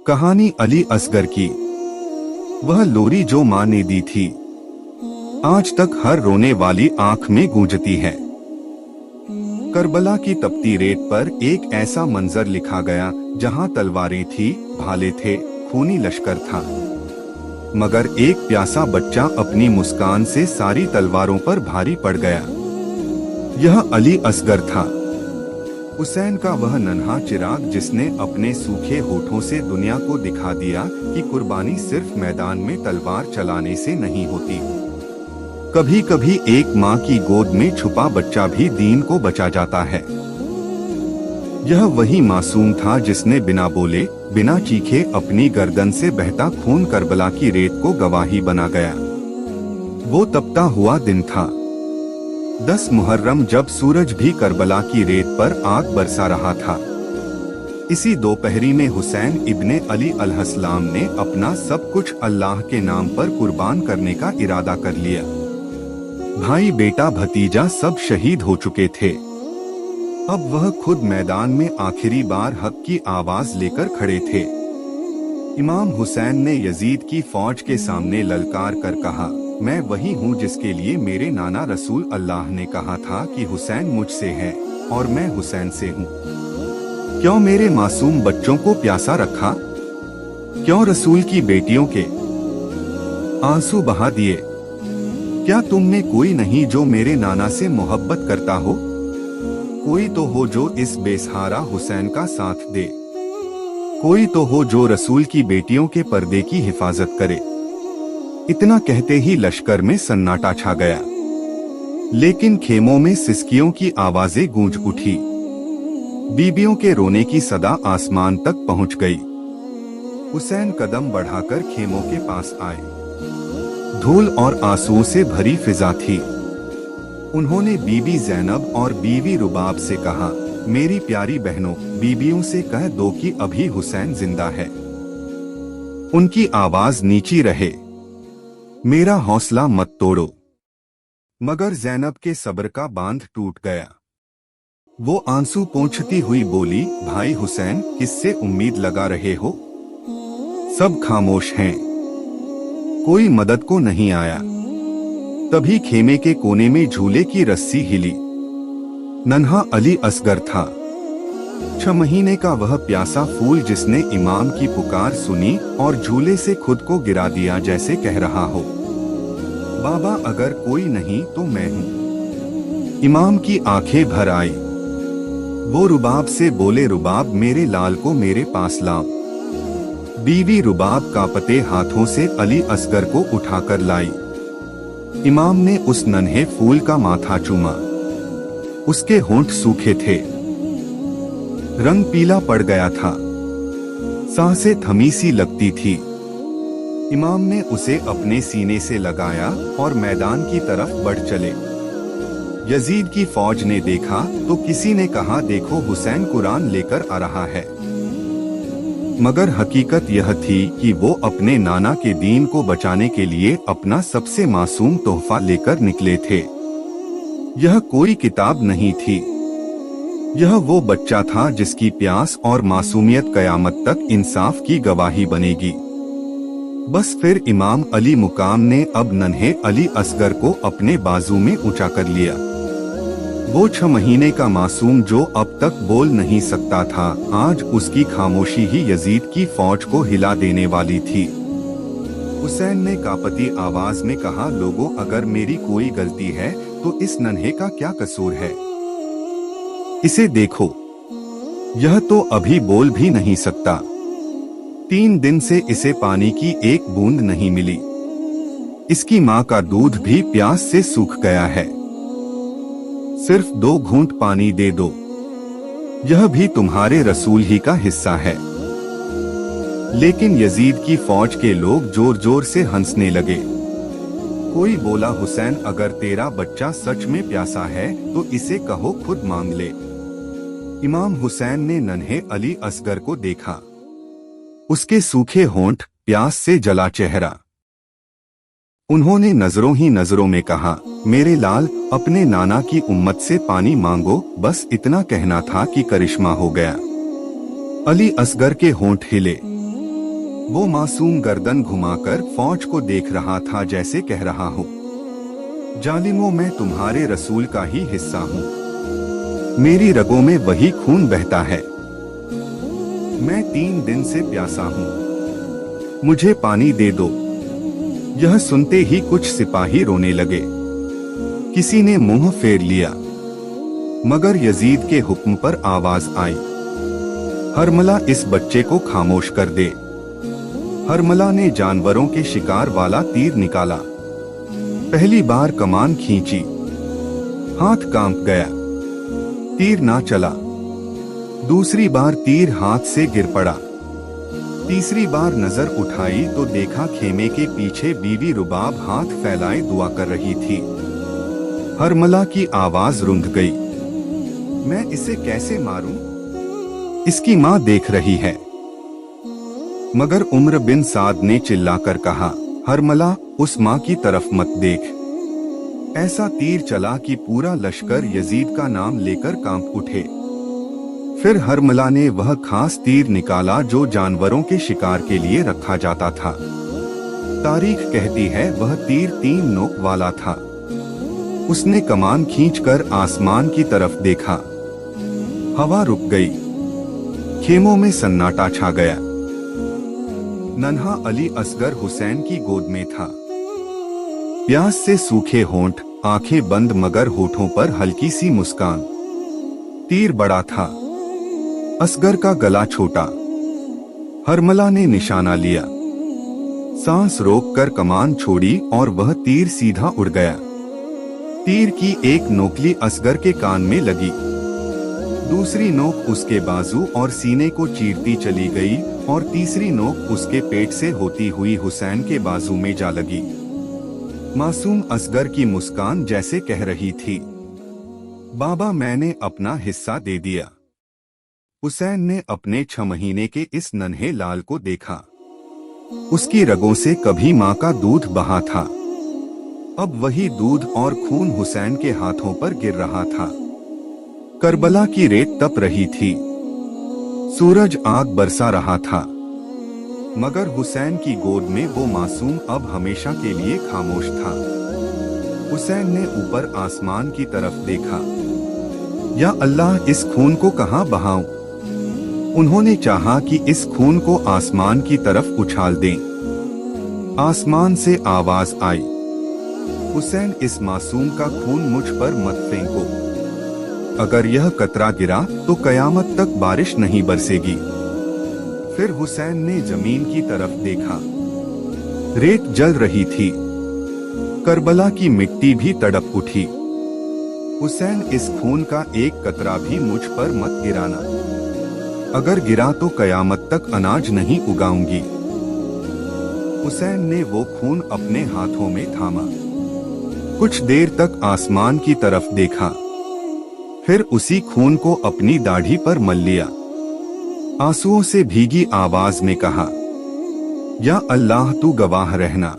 कहानी अली असगर की। वह लोरी जो माँ ने दी थी, आज तक हर रोने वाली आंख में गूंजती है। करबला की तपती रेत पर एक ऐसा मंजर लिखा गया जहां तलवारें थी, भाले थे, खूनी लश्कर था, मगर एक प्यासा बच्चा अपनी मुस्कान से सारी तलवारों पर भारी पड़ गया। यह अली असगर था, हुसैन का वह नन्हा चिराग जिसने अपने सूखे होठों से दुनिया को दिखा दिया कि कुर्बानी सिर्फ मैदान में तलवार चलाने से नहीं होती। कभी कभी एक माँ की गोद में छुपा बच्चा भी दीन को बचा जाता है। यह वही मासूम था जिसने बिना बोले, बिना चीखे अपनी गर्दन से बहता खून करबला की रेत को गवाही बना गया। वो तपता हुआ दिन था 10 मुहर्रम, जब सूरज भी करबला की रेत पर आग बरसा रहा था। इसी दोपहरी में हुसैन इब्ने अली अलैहिस्सलाम ने अपना सब कुछ अल्लाह के नाम पर कुर्बान करने का इरादा कर लिया। भाई, बेटा, भतीजा सब शहीद हो चुके थे। अब वह खुद मैदान में आखिरी बार हक की आवाज लेकर खड़े थे। इमाम हुसैन ने यजीद की फौज के सामने ललकार कर कहा, मैं वही हूँ जिसके लिए मेरे नाना रसूल अल्लाह ने कहा था कि हुसैन मुझसे है और मैं हुसैन से हूँ। क्यों मेरे मासूम बच्चों को प्यासा रखा? क्यों रसूल की बेटियों के आंसू बहा दिए? क्या तुम में कोई नहीं जो मेरे नाना से मोहब्बत करता हो? कोई तो हो जो इस बेसहारा हुसैन का साथ दे। कोई तो हो जो रसूल की बेटियों के पर्दे की हिफाजत करे। इतना कहते ही लश्कर में सन्नाटा छा गया, लेकिन खेमों में सिसकियों की आवाजें गूंज उठी। बीबियों के रोने की सदा आसमान तक पहुंच गई। हुसैन कदम बढ़ाकर खेमों के पास आए। धूल और आंसुओं से भरी फिजा थी। उन्होंने बीबी ज़ैनब और बीवी रुबाब से कहा, मेरी प्यारी बहनों, बीबियों से कह दो कि अभी हुसैन जिंदा है। उनकी आवाज नीची रहे, मेरा हौसला मत तोड़ो। मगर ज़ैनब के सब्र का बांध टूट गया। वो आंसू पोंछती हुई बोली, भाई हुसैन, किससे उम्मीद लगा रहे हो? सब खामोश हैं, कोई मदद को नहीं आया। तभी खेमे के कोने में झूले की रस्सी हिली। नन्हा अली असगर था, 6 महीने का वह प्यासा फूल जिसने इमाम की पुकार सुनी और झूले से खुद को गिरा दिया, जैसे कह रहा हो, बाबा अगर कोई नहीं तो मैं हूँ। इमाम की आंखें भर आई। वो रुबाब से बोले, रुबाब, मेरे लाल को मेरे पास लाओ। बीवी रुबाब कांपते हाथों से अली असगर को उठाकर लाई। इमाम ने उस नन्हे फूल का माथा चूमा। उसके होंठ सूखे थे, रंग पीला पड़ गया था, सांसें थमी सी लगती थी। इमाम ने उसे अपने सीने से लगाया और मैदान की तरफ बढ़ चले। यजीद की फौज ने देखा तो किसी ने कहा, देखो हुसैन कुरान लेकर आ रहा है। मगर हकीकत यह थी कि वो अपने नाना के दीन को बचाने के लिए अपना सबसे मासूम तोहफा लेकर निकले थे। यह कोई किताब नहीं थी, यह वो बच्चा था जिसकी प्यास और मासूमियत कयामत तक इंसाफ की गवाही बनेगी। बस फिर इमाम अली मुकाम ने अब नन्हे अली असगर को अपने बाजू में ऊंचा कर लिया। वो 6 महीने का मासूम जो अब तक बोल नहीं सकता था, आज उसकी खामोशी ही यजीद की फौज को हिला देने वाली थी। हुसैन ने कांपती आवाज में कहा, लोगों, अगर मेरी कोई गलती है तो इस नन्हे का क्या कसूर है? इसे देखो, यह तो अभी बोल भी नहीं सकता। 3 दिन से इसे पानी की एक बूंद नहीं मिली। इसकी माँ का दूध भी प्यास से सूख गया है। सिर्फ 2 घूंट पानी दे दो, यह भी तुम्हारे रसूल ही का हिस्सा है। लेकिन यजीद की फौज के लोग जोर जोर से हंसने लगे। कोई बोला, हुसैन, अगर तेरा बच्चा सच में प्यासा है तो इसे कहो खुद मांग ले। इमाम हुसैन ने नन्हे अली असगर को देखा। उसके सूखे होंठ, प्यास से जला चेहरा। उन्होंने नजरों ही नजरों में कहा, मेरे लाल, अपने नाना की उम्मत से पानी मांगो। बस इतना कहना था कि करिश्मा हो गया। अली असगर के होंठ हिले। वो मासूम गर्दन घुमाकर फौज को देख रहा था, जैसे कह रहा हो, जालिमों, मैं तुम्हारे रसूल का ही हिस्सा हूँ, मेरी रगों में वही खून बहता है, मैं 3 दिन से प्यासा हूँ, मुझे पानी दे दो। यह सुनते ही कुछ सिपाही रोने लगे। किसी ने मुंह फेर लिया, मगर यजीद के हुक्म पर आवाज आई, हरमला, इस बच्चे को खामोश कर दे। हरमला ने जानवरों के शिकार वाला तीर निकाला। पहली बार कमान खींची, हाथ कांप गया, तीर ना चला। दूसरी बार तीर हाथ से गिर पड़ा। तीसरी बार नजर उठाई तो देखा खेमे के पीछे बीवी रुबाब हाथ फैलाए दुआ कर रही थी। हरमला की आवाज रुंध गई, मैं इसे कैसे मारूं? इसकी मां देख रही है। मगर उम्र बिन साद ने चिल्लाकर कहा, हरमला, उस मां की तरफ मत देख। ऐसा तीर चला कि पूरा लश्कर यजीद का नाम लेकर कांप उठे। फिर हरमला ने वह खास तीर निकाला जो जानवरों के शिकार के लिए रखा जाता था। तारीख कहती है वह तीर 3 नोक वाला था। उसने कमान खींचकर आसमान की तरफ देखा। हवा रुक गई, खेमों में सन्नाटा छा गया। नन्हा अली असगर हुसैन की गोद में था। प्यास से सूखे होंठ, आंखें बंद मगर होठों पर हल्की सी मुस्कान। तीर बड़ा था, असगर का गला छोटा। हरमला ने निशाना लिया, सांस रोककर कमान छोड़ी और वह तीर सीधा उड़ गया। तीर की एक नोकली असगर के कान में लगी, दूसरी नोक उसके बाजू और सीने को चीरती चली गई और तीसरी नोक उसके पेट से होती हुई हुसैन के बाजू में जा लगी। मासूम असगर की मुस्कान जैसे कह रही थी, बाबा, मैंने अपना हिस्सा दे दिया। हुसैन ने अपने 6 महीने के इस नन्हे लाल को देखा। उसकी रगों से कभी मां का दूध बहा था, अब वही दूध और खून हुसैन के हाथों पर गिर रहा था। करबला की रेत तप रही थी, सूरज आग बरसा रहा था, मगर हुसैन की गोद में वो मासूम अब हमेशा के लिए खामोश था। हुसैन ने ऊपर आसमान की तरफ देखा। या अल्लाह, इस खून को कहां बहाऊं? उन्होंने चाहा कि इस खून को आसमान की तरफ उछाल दें। आसमान से आवाज आई, हुसैन, इस मासूम का खून मुझ पर मत फेंको। अगर यह कतरा गिरा तो कयामत तक बारिश नहीं बरसेगी। फिर हुसैन ने जमीन की तरफ देखा। रेत जल रही थी, करबला की मिट्टी भी तड़प उठी। हुसैन, इस खून का एक कतरा भी मुझ पर मत गिराना। अगर गिरा तो कयामत तक अनाज नहीं उगाऊंगी। हुसैन ने वो खून अपने हाथों में थामा। कुछ देर तक आसमान की तरफ देखा, फिर उसी खून को अपनी दाढ़ी पर मल लिया। आंसुओं से भीगी आवाज में कहा, या अल्लाह, तू गवाह रहना,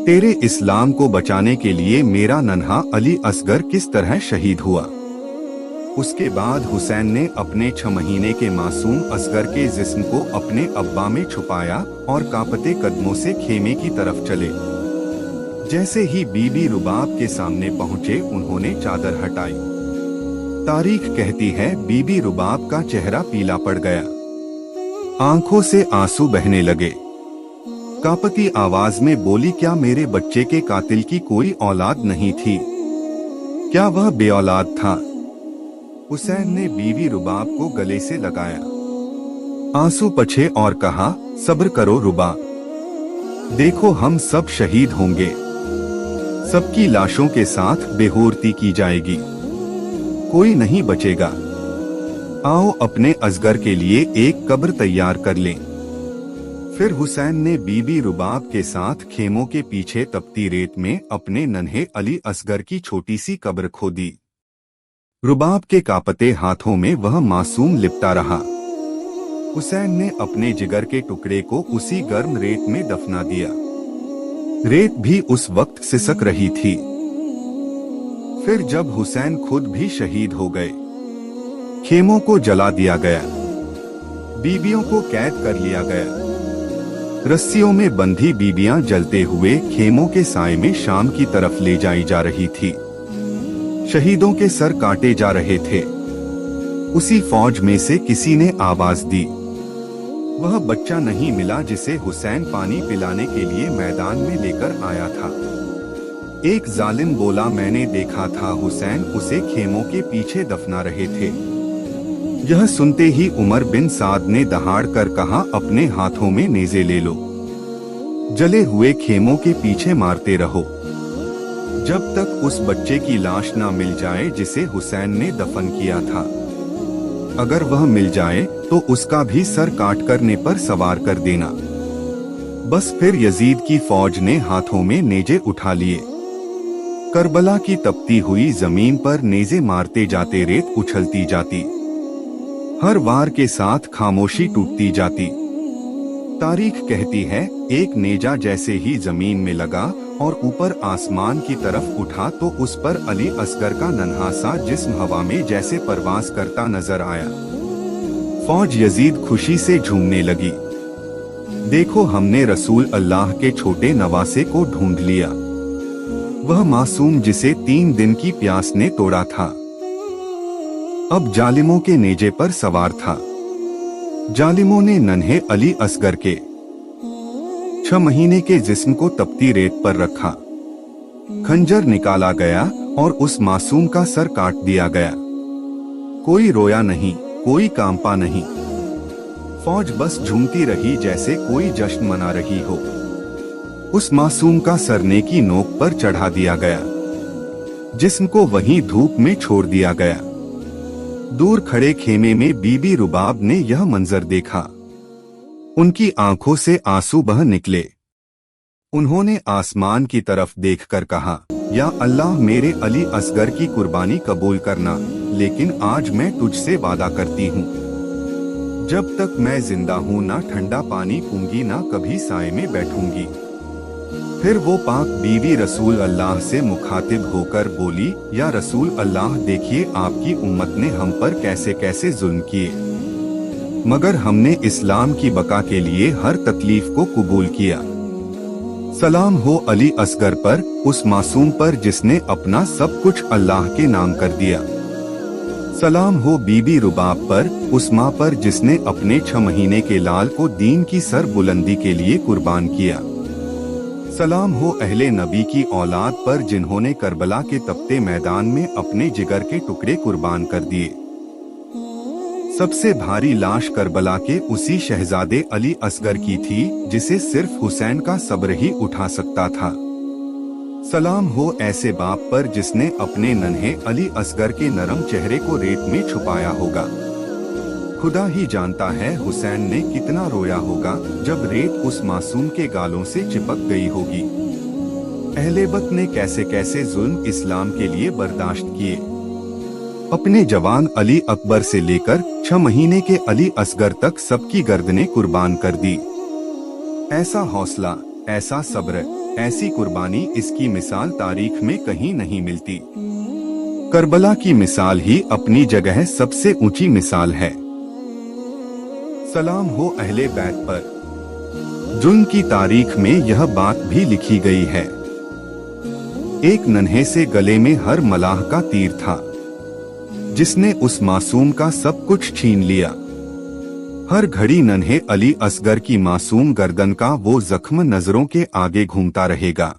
तेरे इस्लाम को बचाने के लिए मेरा नन्हा अली असगर किस तरह शहीद हुआ। उसके बाद हुसैन ने अपने 6 महीने के मासूम असगर के जिस्म को अपने अब्बा में छुपाया और कांपते कदमों से खेमे की तरफ चले। जैसे ही बीबी रुबाब के सामने पहुंचे, उन्होंने चादर हटाई। तारीख कहती है बीबी रुबाब का चेहरा पीला पड़ गया, आंखों से आंसू बहने लगे। कांपती आवाज में बोली, क्या मेरे बच्चे के कातिल की कोई औलाद नहीं थी? क्या वह बेऔलाद था? हुसैन ने बीवी रुबाब को गले से लगाया, आंसू पछे और कहा, सब्र करो रुबाब, देखो हम सब शहीद होंगे, सबकी लाशों के साथ बेहोरती की जाएगी, कोई नहीं बचेगा। आओ अपने असगर के लिए एक कब्र तैयार कर लें। फिर हुसैन ने बीबी रुबाब के साथ खेमों के पीछे तपती रेत में अपने नन्हे अली असगर की छोटी सी कब्र खोदी। रुबाब के कांपते हाथों में वह मासूम लिपटा रहा। हुसैन ने अपने जिगर के टुकड़े को उसी गर्म रेत में दफना दिया। रेत भी उस वक्त सिसक रही थी। फिर जब हुसैन खुद भी शहीद हो गए, खेमों को जला दिया गया, बीबियों को कैद कर लिया गया। रस्सियों में बंधी बीबियां जलते हुए खेमों के साए में शाम की तरफ ले जाई जा रही थी। शहीदों के सर काटे जा रहे थे। उसी फौज में से किसी ने आवाज दी, वह बच्चा नहीं मिला जिसे हुसैन पानी पिलाने के लिए मैदान में लेकर आया था। एक जालिम बोला, मैंने देखा था हुसैन उसे खेमों के पीछे दफना रहे थे। यह सुनते ही उमर बिन साद ने दहाड़ कर कहा, अपने हाथों में नेज़े ले लो, जले हुए खेमों के पीछे मारते रहो जब तक उस बच्चे की लाश ना मिल जाए जिसे हुसैन ने दफन किया था। अगर वह मिल जाए तो उसका भी सर काट कर ने पर सवार कर देना। बस फिर यजीद की फौज ने हाथों में नेज़े उठा लिए। करबला की तपती हुई जमीन पर नेज़े मारते जाते रेत उछलती जाती। हर वार के साथ खामोशी टूटती जाती। तारीख कहती है, एक नेजा जैसे ही जमीन में लगा और ऊपर आसमान की तरफ उठा तो उस पर अली असगर का नन्हा सा जिस्म हवा में जैसे परवास करता नजर आया। फौज यजीद खुशी से झूमने लगी। देखो, हमने रसूल अल्लाह के छोटे नवासे को ढूंढ लिया, वह मासूम जिसे 3 दिन की प्यास ने तोड़ा था, अब जालिमों के नेजे पर सवार था। जालिमों ने नन्हे अली असगर के 6 महीने के जिस्म को तपती रेत पर रखा। खंजर निकाला गया और उस मासूम का सर काट दिया गया। कोई रोया नहीं, कोई कांपा नहीं। फौज बस झूमती रही जैसे कोई जश्न मना रही हो। उस मासूम का सर नेकी नोक पर चढ़ा दिया गया, जिस्म को वहीं धूप में छोड़ दिया गया। दूर खड़े खेमे में बीबी रुबाब ने यह मंजर देखा। उनकी आंखों से आंसू बह निकले। उन्होंने आसमान की तरफ देखकर कहा, या अल्लाह, मेरे अली असगर की कुर्बानी कबूल करना, लेकिन आज मैं तुझसे वादा करती हूँ, जब तक मैं जिंदा हूँ ना ठंडा पानी पीऊंगी ना कभी साए में बैठूंगी। फिर वो पाक बीवी रसूल अल्लाह से मुखातिब होकर बोली, या रसूल अल्लाह, देखिए आपकी उम्मत ने हम पर कैसे कैसे जुल्म किए, मगर हमने इस्लाम की बका के लिए हर तकलीफ को कबूल किया। सलाम हो अली असगर पर, उस मासूम पर जिसने अपना सब कुछ अल्लाह के नाम कर दिया। सलाम हो बीबी रुबाब पर, उस माँ पर जिसने अपने 6 महीने के लाल को दीन की सर बुलंदी के लिए कुर्बान किया। सलाम हो अहले नबी की औलाद पर जिन्होंने करबला के तपते मैदान में अपने जिगर के टुकड़े कुर्बान कर दिए। सबसे भारी लाश करबला के उसी शहजादे अली असगर की थी जिसे सिर्फ हुसैन का सब्र ही उठा सकता था। सलाम हो ऐसे बाप पर जिसने अपने नन्हे अली असगर के नरम चेहरे को रेत में छुपाया होगा। खुदा ही जानता है हुसैन ने कितना रोया होगा जब रेत उस मासूम के गालों से चिपक गई होगी। अहले वक्त ने कैसे कैसे जुल्म इस्लाम के लिए बर्दाश्त किए। अपने जवान अली अकबर से लेकर 6 महीने के अली असगर तक सबकी गर्दनें कुर्बान कर दी। ऐसा हौसला, ऐसा सब्र, ऐसी कुर्बानी, इसकी मिसाल तारीख में कहीं नहीं मिलती। करबला की मिसाल ही अपनी जगह सबसे ऊंची मिसाल है। सलाम हो अहले बैत पर। जुल्म की तारीख में यह बात भी लिखी गई है, एक नन्हे से गले में हर मलाह का तीर था जिसने उस मासूम का सब कुछ छीन लिया। हर घड़ी नन्हे अली असगर की मासूम गर्दन का वो जख्म नजरों के आगे घूमता रहेगा।